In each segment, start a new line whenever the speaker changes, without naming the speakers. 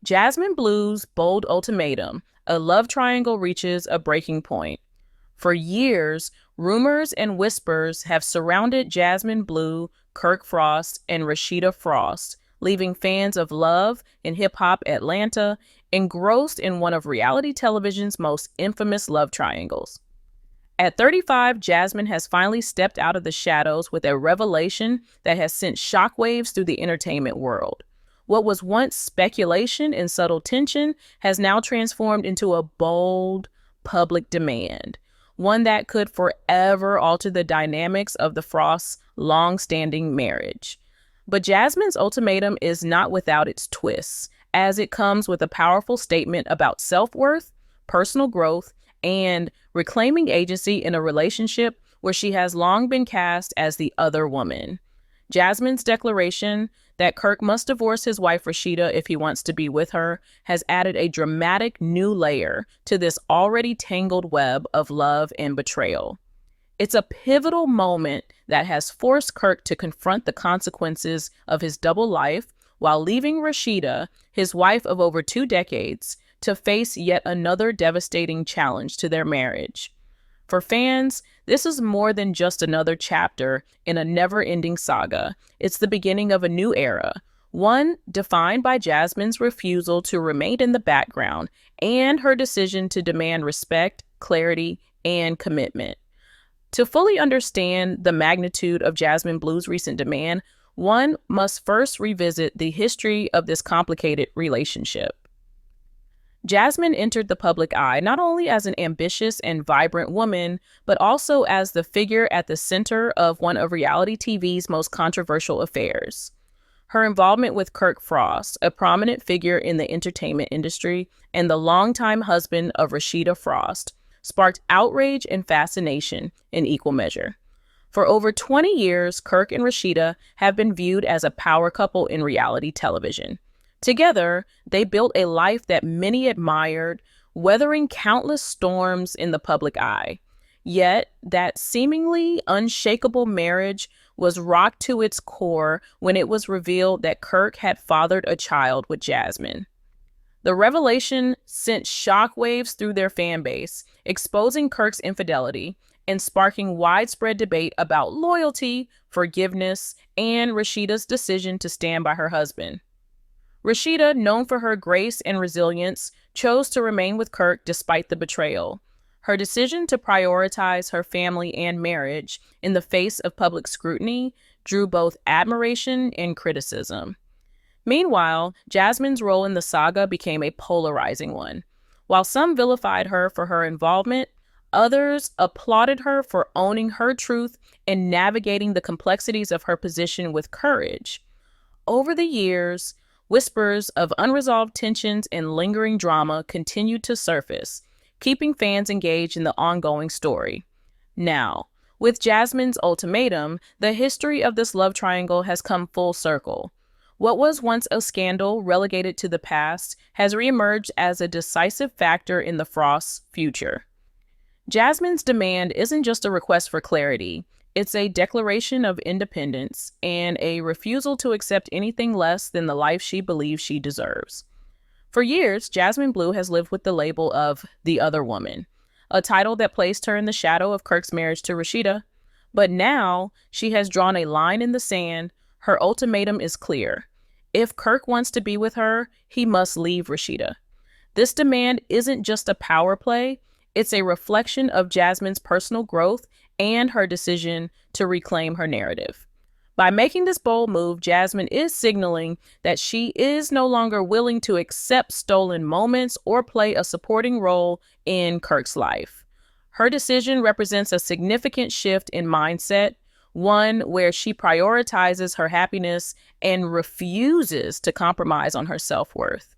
Jasmine Blue's bold ultimatum, a love triangle reaches a breaking point. For years, rumors and whispers have surrounded Jasmine Blue, Kirk Frost, and Rashida Frost, leaving fans of love in hip hop Atlanta engrossed in one of reality television's most infamous love triangles. At 35, Jasmine has finally stepped out of the shadows with a revelation that has sent shockwaves through the entertainment world. What was once speculation and subtle tension has now transformed into a bold, public demand, one that could forever alter the dynamics of the Frosts' long-standing marriage. But Jasmine's ultimatum is not without its twists, as it comes with a powerful statement about self-worth, personal growth, and reclaiming agency in a relationship where she has long been cast as the other woman. Jasmine's declaration that Kirk must divorce his wife Rashida if he wants to be with her has added a dramatic new layer to this already tangled web of love and betrayal. It's a pivotal moment that has forced Kirk to confront the consequences of his double life while leaving Rashida, his wife of over 2 decades, to face yet another devastating challenge to their marriage. For fans, this is more than just another chapter in a never-ending saga. It's the beginning of a new era, one defined by Jasmine's refusal to remain in the background and her decision to demand respect, clarity, and commitment. To fully understand the magnitude of Jasmine Blue's recent demand, one must first revisit the history of this complicated relationship. Jasmine entered the public eye not only as an ambitious and vibrant woman, but also as the figure at the center of one of reality TV's most controversial affairs. Her involvement with Kirk Frost, a prominent figure in the entertainment industry and the longtime husband of Rashida Frost, sparked outrage and fascination in equal measure. For over 20 years, Kirk and Rashida have been viewed as a power couple in reality television. Together, they built a life that many admired, weathering countless storms in the public eye. Yet, that seemingly unshakable marriage was rocked to its core when it was revealed that Kirk had fathered a child with Jasmine. The revelation sent shockwaves through their fan base, exposing Kirk's infidelity and sparking widespread debate about loyalty, forgiveness, and Rashida's decision to stand by her husband. Rashida, known for her grace and resilience, chose to remain with Kirk despite the betrayal. Her decision to prioritize her family and marriage in the face of public scrutiny drew both admiration and criticism. Meanwhile, Jasmine's role in the saga became a polarizing one. While some vilified her for her involvement, others applauded her for owning her truth and navigating the complexities of her position with courage. Over the years, whispers of unresolved tensions and lingering drama continued to surface, keeping fans engaged in the ongoing story. Now, with Jasmine's ultimatum, the history of this love triangle has come full circle. What was once a scandal relegated to the past has reemerged as a decisive factor in the Frost's future. Jasmine's demand isn't just a request for clarity. It's a declaration of independence and a refusal to accept anything less than the life she believes she deserves. For years, Jasmine Bleu has lived with the label of the other woman, a title that placed her in the shadow of Kirk's marriage to Rashida. But now, she has drawn a line in the sand. Her ultimatum is clear. If Kirk wants to be with her, he must leave Rashida. This demand isn't just a power play. It's a reflection of Jasmine's personal growth and her decision to reclaim her narrative. By making this bold move, Jasmine is signaling that she is no longer willing to accept stolen moments or play a supporting role in Kirk's life. Her decision represents a significant shift in mindset, one where she prioritizes her happiness and refuses to compromise on her self-worth.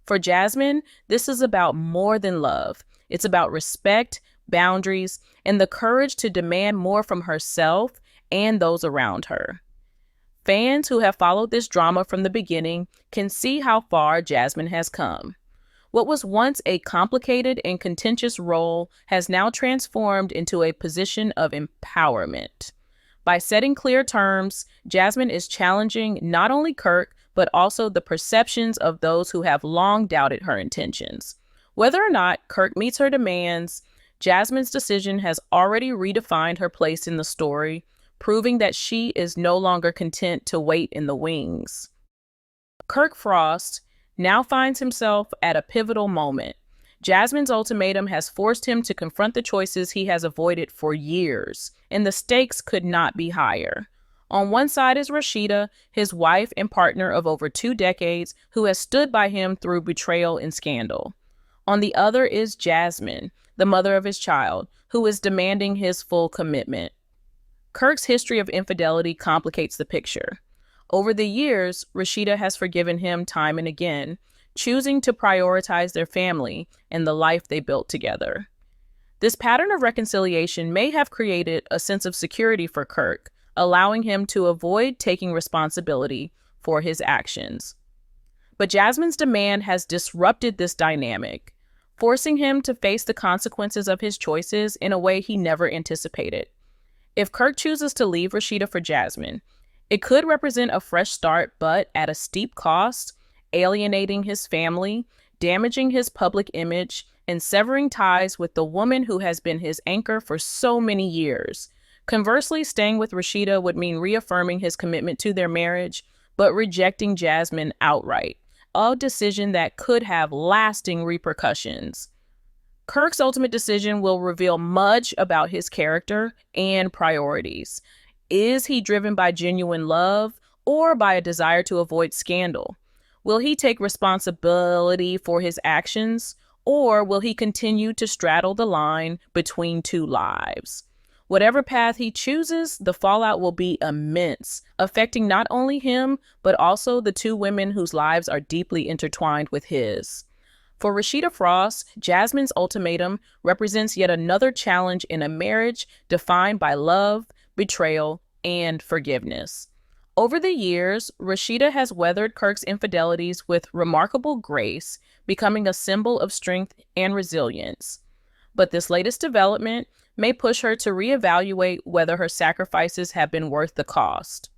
For Jasmine, this is about more than love. It's about respect, boundaries, and the courage to demand more from herself and those around her. Fans who have followed this drama from the beginning can see how far Jasmine has come. What was once a complicated and contentious role has now transformed into a position of empowerment. By setting clear terms, Jasmine is challenging not only Kirk, but also the perceptions of those who have long doubted her intentions. Whether or not Kirk meets her demands, Jasmine's decision has already redefined her place in the story, proving that she is no longer content to wait in the wings. Kirk Frost now finds himself at a pivotal moment. Jasmine's ultimatum has forced him to confront the choices he has avoided for years, and the stakes could not be higher. On one side is Rashida, his wife and partner of over 2 decades, who has stood by him through betrayal and scandal. On the other is Jasmine, the mother of his child, who is demanding his full commitment. Kirk's history of infidelity complicates the picture. Over the years, Rashida has forgiven him time and again, choosing to prioritize their family and the life they built together. This pattern of reconciliation may have created a sense of security for Kirk, allowing him to avoid taking responsibility for his actions. But Jasmine's demand has disrupted this dynamic, forcing him to face the consequences of his choices in a way he never anticipated. If Kirk chooses to leave Rashida for Jasmine, it could represent a fresh start, but at a steep cost, alienating his family, damaging his public image, and severing ties with the woman who has been his anchor for so many years. Conversely, staying with Rashida would mean reaffirming his commitment to their marriage, but rejecting Jasmine outright, a decision that could have lasting repercussions. Kirk's ultimate decision will reveal much about his character and priorities. Is he driven by genuine love or by a desire to avoid scandal? Will he take responsibility for his actions, or will he continue to straddle the line between two lives? Whatever path he chooses, the fallout will be immense, affecting not only him, but also the 2 women whose lives are deeply intertwined with his. For Rashida Frost, Jasmine's ultimatum represents yet another challenge in a marriage defined by love, betrayal, and forgiveness. Over the years, Rashida has weathered Kirk's infidelities with remarkable grace, becoming a symbol of strength and resilience. But this latest development may push her to reevaluate whether her sacrifices have been worth the cost.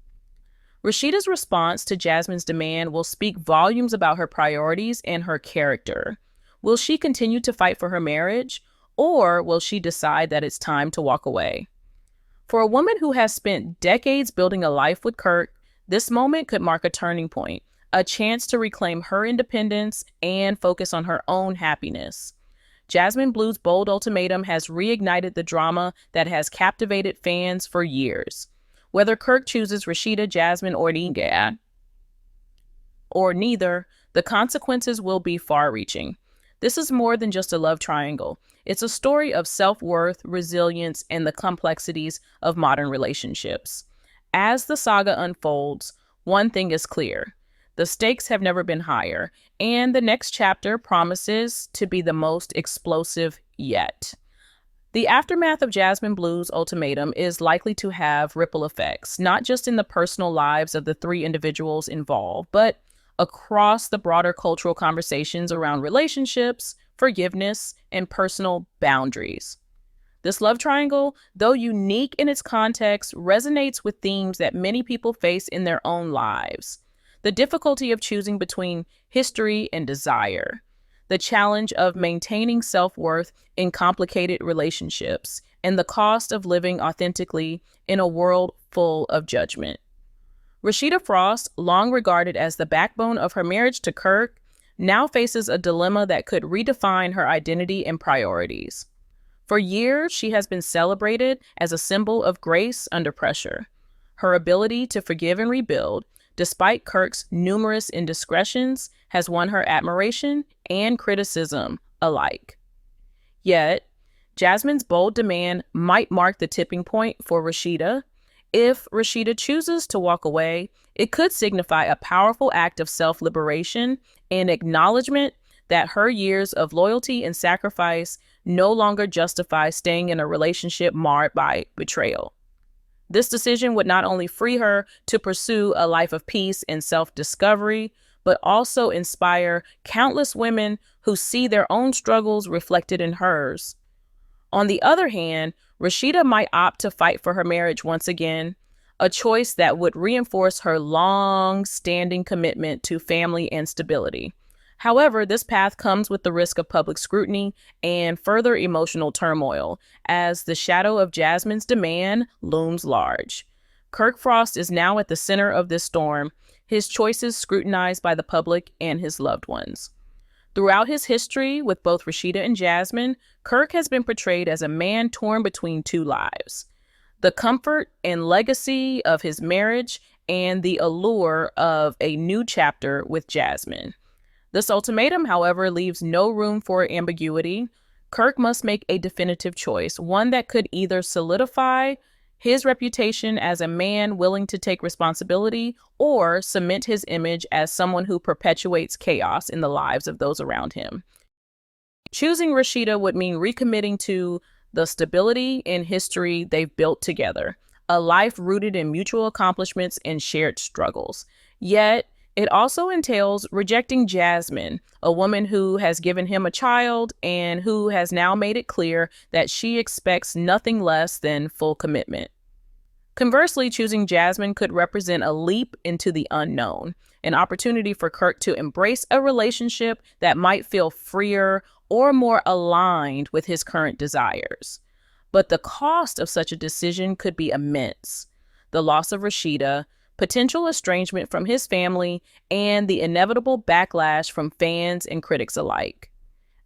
Rashida's response to Jasmine's demand will speak volumes about her priorities and her character. Will she continue to fight for her marriage, or will she decide that it's time to walk away? For a woman who has spent decades building a life with Kirk, this moment could mark a turning point, a chance to reclaim her independence and focus on her own happiness. Jasmine Blue's bold ultimatum has reignited the drama that has captivated fans for years. Whether Kirk chooses Rashida, Jasmine, or neither, the consequences will be far-reaching. This is more than just a love triangle. It's a story of self-worth, resilience, and the complexities of modern relationships. As the saga unfolds, one thing is clear. The stakes have never been higher, and the next chapter promises to be the most explosive yet. The aftermath of Jasmine Blue's ultimatum is likely to have ripple effects, not just in the personal lives of the 3 individuals involved, but across the broader cultural conversations around relationships, forgiveness, and personal boundaries. This love triangle, though unique in its context, resonates with themes that many people face in their own lives. The difficulty of choosing between history and desire, the challenge of maintaining self-worth in complicated relationships, and the cost of living authentically in a world full of judgment. Rashida Frost, long regarded as the backbone of her marriage to Kirk, now faces a dilemma that could redefine her identity and priorities. For years, she has been celebrated as a symbol of grace under pressure. Her ability to forgive and rebuild, despite Kirk's numerous indiscretions, has won her admiration and criticism alike. Yet, Jasmine's bold demand might mark the tipping point for Rashida. If Rashida chooses to walk away, it could signify a powerful act of self-liberation and acknowledgement that her years of loyalty and sacrifice no longer justify staying in a relationship marred by betrayal. This decision would not only free her to pursue a life of peace and self-discovery, but also inspire countless women who see their own struggles reflected in hers. On the other hand, Rashida might opt to fight for her marriage once again, a choice that would reinforce her long-standing commitment to family and stability. However, this path comes with the risk of public scrutiny and further emotional turmoil, as the shadow of Jasmine's demand looms large. Kirk Frost is now at the center of this storm, his choices scrutinized by the public and his loved ones. Throughout his history with both Rashida and Jasmine, Kirk has been portrayed as a man torn between two lives: the comfort and legacy of his marriage and the allure of a new chapter with Jasmine. This ultimatum, however, leaves no room for ambiguity. Kirk must make a definitive choice, one that could either solidify his reputation as a man willing to take responsibility or cement his image as someone who perpetuates chaos in the lives of those around him. Choosing Rashida would mean recommitting to the stability and history they've built together, a life rooted in mutual accomplishments and shared struggles. Yet, it also entails rejecting Jasmine, a woman who has given him a child and who has now made it clear that she expects nothing less than full commitment. Conversely, choosing Jasmine could represent a leap into the unknown, an opportunity for Kirk to embrace a relationship that might feel freer or more aligned with his current desires. But the cost of such a decision could be immense: the loss of Rashida, potential estrangement from his family, and the inevitable backlash from fans and critics alike.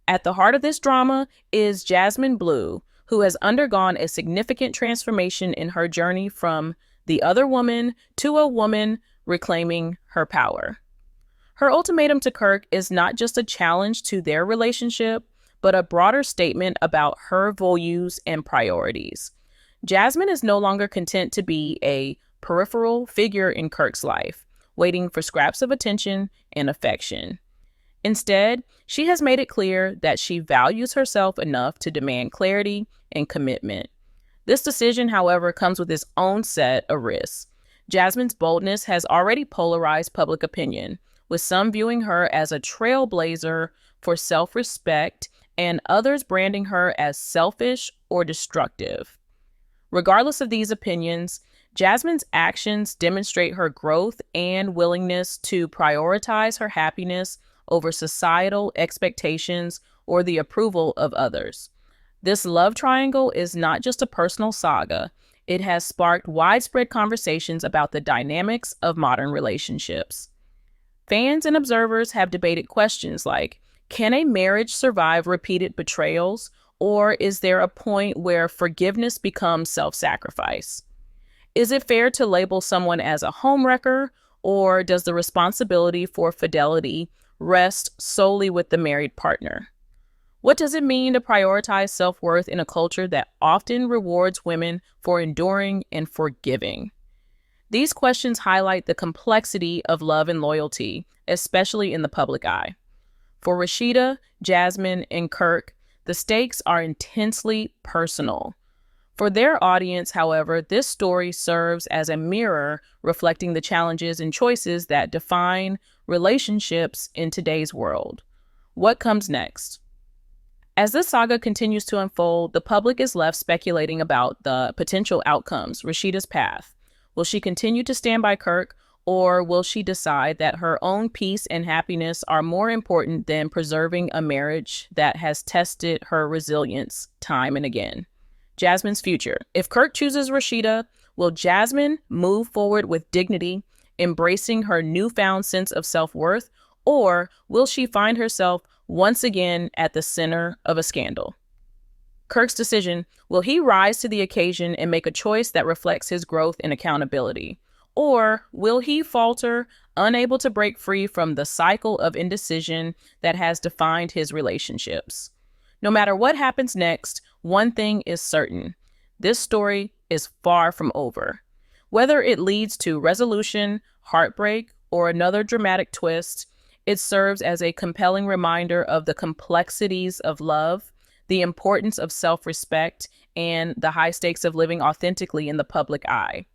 At the heart of this drama is Jasmine Bleu, who has undergone a significant transformation in her journey from the other woman to a woman reclaiming her power. Her ultimatum to Kirk is not just a challenge to their relationship, but a broader statement about her values and priorities. Jasmine is no longer content to be a peripheral figure in Kirk's life, waiting for scraps of attention and affection. Instead, she has made it clear that she values herself enough to demand clarity and commitment. This decision, however, comes with its own set of risks. Jasmine's boldness has already polarized public opinion, with some viewing her as a trailblazer for self-respect and others branding her as selfish or destructive. Regardless of these opinions, Jasmine's actions demonstrate her growth and willingness to prioritize her happiness over societal expectations or the approval of others. This love triangle is not just a personal saga. It has sparked widespread conversations about the dynamics of modern relationships. Fans and observers have debated questions like, can a marriage survive repeated betrayals, or is there a point where forgiveness becomes self-sacrifice? Is it fair to label someone as a homewrecker, or does the responsibility for fidelity rest solely with the married partner? What does it mean to prioritize self-worth in a culture that often rewards women for enduring and forgiving? These questions highlight the complexity of love and loyalty, especially in the public eye. For Rashida, Jasmine, and Kirk, the stakes are intensely personal. For their audience, however, this story serves as a mirror reflecting the challenges and choices that define relationships in today's world. What comes next? As this saga continues to unfold, the public is left speculating about the potential outcomes. Rashida's path. Will she continue to stand by Kirk, or will she decide that her own peace and happiness are more important than preserving a marriage that has tested her resilience time and again? Jasmine's future. If Kirk chooses Rashida, will Jasmine move forward with dignity, embracing her newfound sense of self-worth, or will she find herself once again at the center of a scandal? Kirk's decision. Will he rise to the occasion and make a choice that reflects his growth and accountability? Or will he falter, unable to break free from the cycle of indecision that has defined his relationships? No matter what happens next, one thing is certain: this story is far from over. Whether it leads to resolution, heartbreak, or another dramatic twist, it serves as a compelling reminder of the complexities of love, the importance of self-respect, and the high stakes of living authentically in the public eye.